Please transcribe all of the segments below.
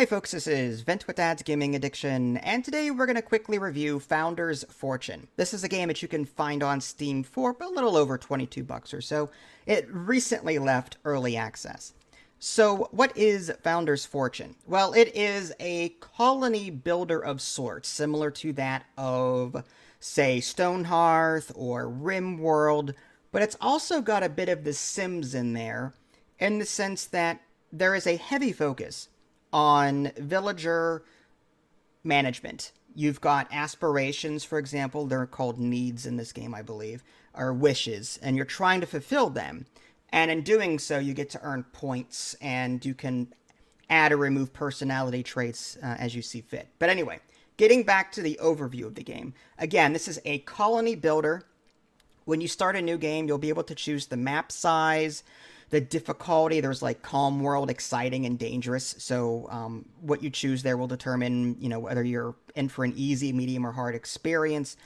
Hey folks, this is Vent with Dad's Gaming Addiction, and today we're going to quickly review Founder's Fortune. This is a game that you can find on Steam for a little over 22 bucks or so. It recently left early access. So what is Founder's Fortune? Well, it is a colony builder of sorts, similar to that of, say, Stonehearth or RimWorld, but it's also got a bit of The Sims in there, in the sense that there is a heavy focus on villager management. You've got aspirations, for example. They're called needs in this game, I believe, or wishes, and you're trying to fulfill them. And in doing so, you get to earn points, and you can add or remove personality traits as you see fit. But anyway, getting back to the overview of the game. Again, this is a colony builder. When you start a new game, you'll be able to choose the map size, the difficulty. There's like calm world, exciting, and dangerous. So what you choose there will determine, whether you're in for an easy, medium, or hard experience.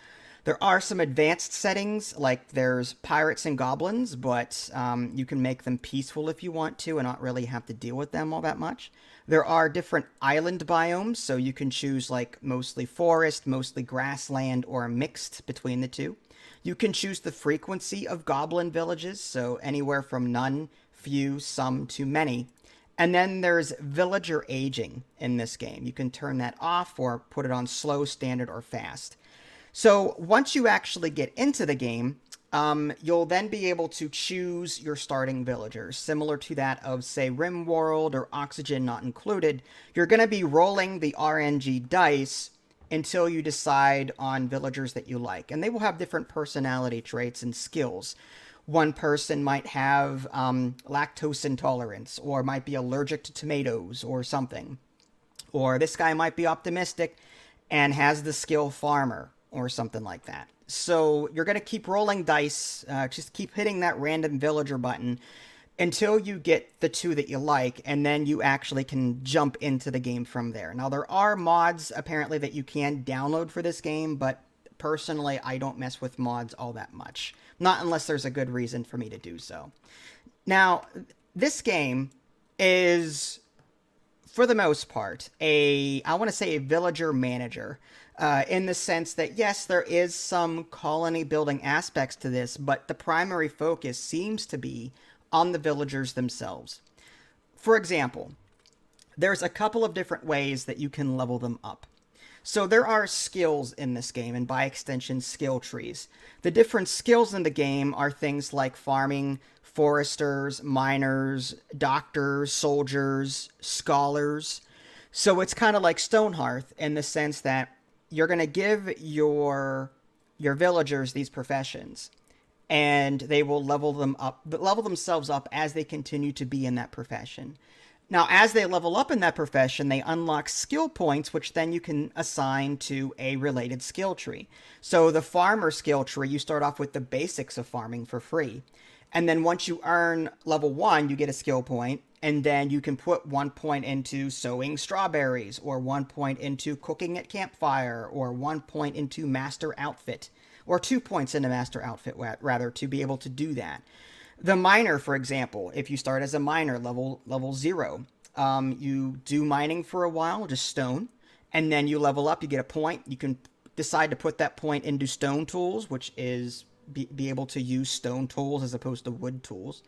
There are some advanced settings, like there's pirates and goblins, but you can make them peaceful if you want to and not really have to deal with them all that much. There are different island biomes, so you can choose like mostly forest, mostly grassland, or mixed between the two. You can choose the frequency of goblin villages, so anywhere from none, few, some, to many. And then there's villager aging in this game. You can turn that off or put it on slow, standard, or fast. So once you actually get into the game, you'll then be able to choose your starting villagers, similar to that of, say, RimWorld or Oxygen Not Included. You're going to be rolling the RNG dice until you decide on villagers that you like. And they will have different personality traits and skills. One person might have lactose intolerance, or might be allergic to tomatoes or something. Or this guy might be optimistic and has the skill farmer, or something like that. So you're going to keep rolling dice, just keep hitting that random villager button until you get the two that you like, and then you actually can jump into the game from there. Now, there are mods, apparently, that you can download for this game, but personally, I don't mess with mods all that much. Not unless there's a good reason for me to do so. Now, this game is, for the most part, I want to say a villager manager, in the sense that, yes, there is some colony building aspects to this, but the primary focus seems to be on the villagers themselves. For example, there's a couple of different ways that you can level them up. So there are skills in this game, and by extension, skill trees. The different skills in the game are things like farming, foresters, miners, doctors, soldiers, scholars. So it's kind of like Stonehearth in the sense that you're going to give your villagers these professions, and they will level themselves up as they continue to be in that profession. Now, as they level up in that profession, they unlock skill points, which then you can assign to a related skill tree. So the farmer skill tree, you start off with the basics of farming for free. And then once you earn level 1, you get a skill point, and then you can put 1 point into sowing strawberries, or 1 point into cooking at campfire, or 1 point into master outfit, or 2 points into master outfit, rather, to be able to do that. The miner, for example, if you start as a miner, level 0, you do mining for a while, just stone, and then you level up, you get a point. You can decide to put that point into stone tools, which is be able to use stone tools as opposed to wood tools.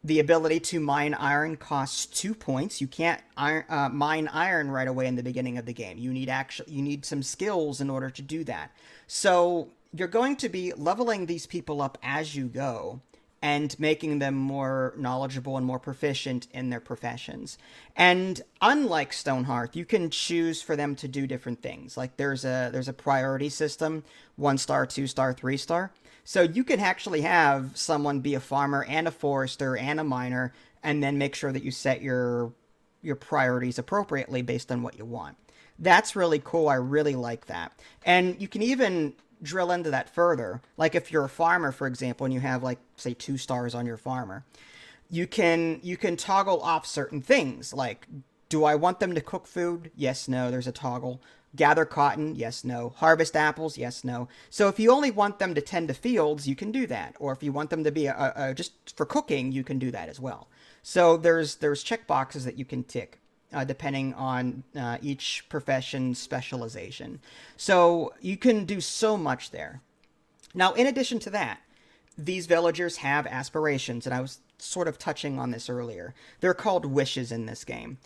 The ability to mine iron costs 2 points. You can't mine iron right away in the beginning of the game. You need some skills in order to do that. So you're going to be leveling these people up as you go, and making them more knowledgeable and more proficient in their professions. And unlike Stonehearth, you can choose for them to do different things. Like there's a priority system, 1 star, 2 star, 3 star. So you can actually have someone be a farmer and a forester and a miner, and then make sure that you set your priorities appropriately based on what you want. That's really cool. I really like that. And you can even drill into that further. Like if you're a farmer, for example, and you have like, say, 2 stars on your farmer, you can toggle off certain things. Like, do I want them to cook food? Yes, no, there's a toggle. Gather cotton? Yes, no. Harvest apples? Yes, no. So if you only want them to tend to fields, you can do that. Or if you want them to be just for cooking, you can do that as well. So there's check boxes that you can tick. depending on each profession's specialization. So you can do so much there. Now, in addition to that, these villagers have aspirations, and I was sort of touching on this earlier. They're called wishes in this game.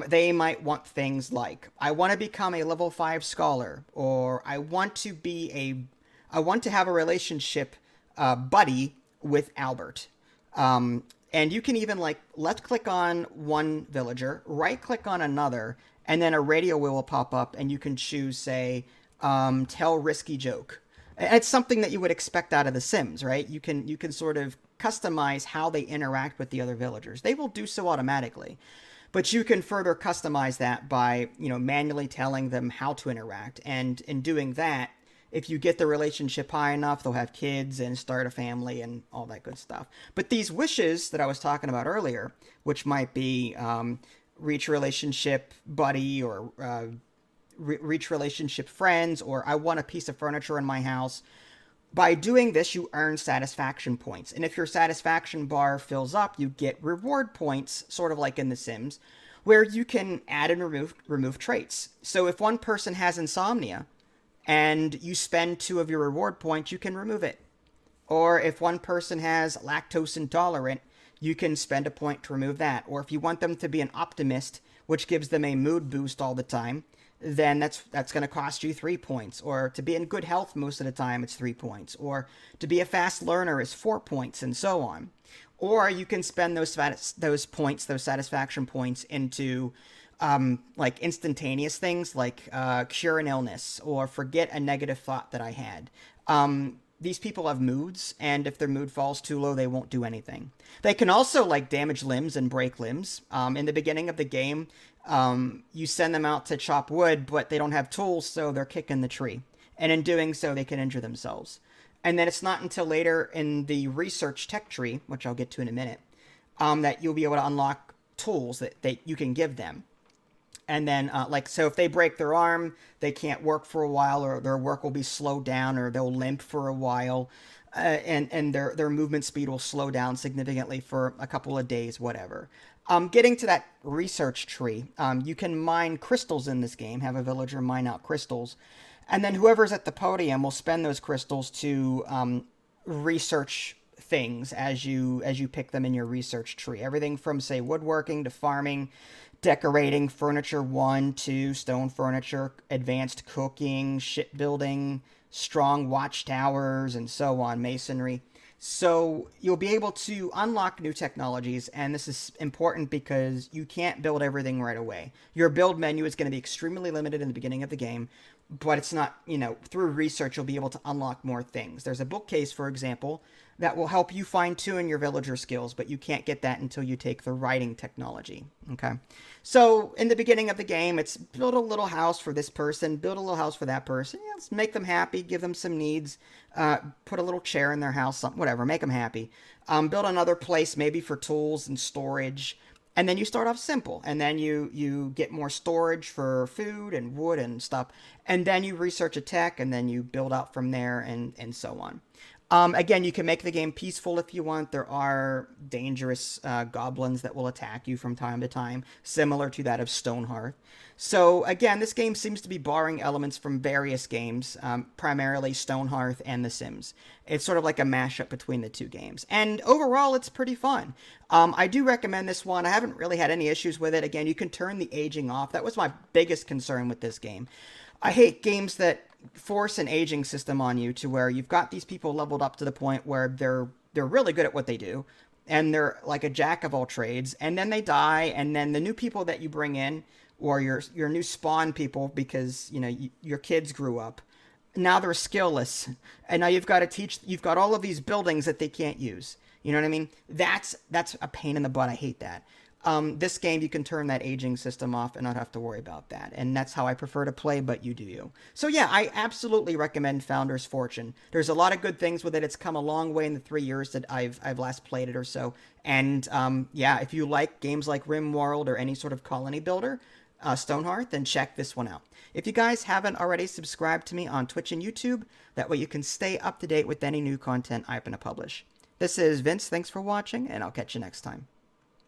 They might want things like, I want to become a level 5 scholar, or I want to have a relationship buddy with Albert. And you can even like left click on one villager, right click on another, and then a radio wheel will pop up, and you can choose, say, tell risky joke. It's something that you would expect out of The Sims, right? You can sort of customize how they interact with the other villagers. They will do so automatically, but you can further customize that by manually telling them how to interact. And in doing that, if you get the relationship high enough, they'll have kids and start a family and all that good stuff. But these wishes that I was talking about earlier, which might be reach relationship buddy, or reach relationship friends, or I want a piece of furniture in my house. By doing this, you earn satisfaction points. And if your satisfaction bar fills up, you get reward points, sort of like in The Sims, where you can add and remove traits. So if one person has insomnia and you spend 2 of your reward points, you can remove it. Or if one person has lactose intolerant, you can spend a point to remove that. Or if you want them to be an optimist, which gives them a mood boost all the time, then that's going to cost you 3 points. Or to be in good health most of the time, it's 3 points. Or to be a fast learner is 4 points, and so on. Or you can spend those points, those satisfaction points, into like instantaneous things, like cure an illness or forget a negative thought that I had. These people have moods, and if their mood falls too low, they won't do anything. They can also like damage limbs and break limbs. In the beginning of the game, you send them out to chop wood, but they don't have tools, so they're kicking the tree. And in doing so, they can injure themselves. And then it's not until later in the research tech tree, which I'll get to in a minute, that you'll be able to unlock tools that you can give them. And then, so if they break their arm, they can't work for a while, or their work will be slowed down, or they'll limp for a while, and their movement speed will slow down significantly for a couple of days, whatever. Getting to that research tree, you can mine crystals in this game, have a villager mine out crystals, and then whoever's at the podium will spend those crystals to research things as you pick them in your research tree. Everything from, say, woodworking to farming, decorating, furniture 1, 2, stone furniture, advanced cooking, shipbuilding, strong watchtowers, and so on, masonry. So you'll be able to unlock new technologies, and this is important because you can't build everything right away. Your build menu is going to be extremely limited in the beginning of the game, but it's not, through research you'll be able to unlock more things. There's a bookcase, for example, that will help you fine-tune your villager skills, but you can't get that until you take the writing technology, okay? So in the beginning of the game, it's build a little house for this person, build a little house for that person. Yeah, let's make them happy, give them some needs, put a little chair in their house, something, whatever, make them happy. Build another place maybe for tools and storage, and then you start off simple, and then you get more storage for food and wood and stuff, and then you research a tech, and then you build out from there, and so on. Again, you can make the game peaceful if you want. There are dangerous goblins that will attack you from time to time, similar to that of Stonehearth. So again, this game seems to be borrowing elements from various games, primarily Stonehearth and The Sims. It's sort of like a mashup between the two games. And overall, it's pretty fun. I do recommend this one. I haven't really had any issues with it. Again, you can turn the aging off. That was my biggest concern with this game. I hate games that force an aging system on you to where you've got these people leveled up to the point where they're really good at what they do, and they're like a jack of all trades, and then they die, and then the new people that you bring in, or your new spawn people, because your kids grew up, now they're skillless, and now you've got all of these buildings that they can't use. You know what I mean? That's a pain in the butt. I hate that. This game, you can turn that aging system off and not have to worry about that. And that's how I prefer to play, but you do you. So yeah, I absolutely recommend Founder's Fortune. There's a lot of good things with it. It's come a long way in the 3 years that I've last played it or so. And yeah, if you like games like RimWorld or any sort of colony builder, Stonehearth, then check this one out. If you guys haven't already subscribed to me on Twitch and YouTube, that way you can stay up to date with any new content I'm going to publish. This is Vince. Thanks for watching, and I'll catch you next time.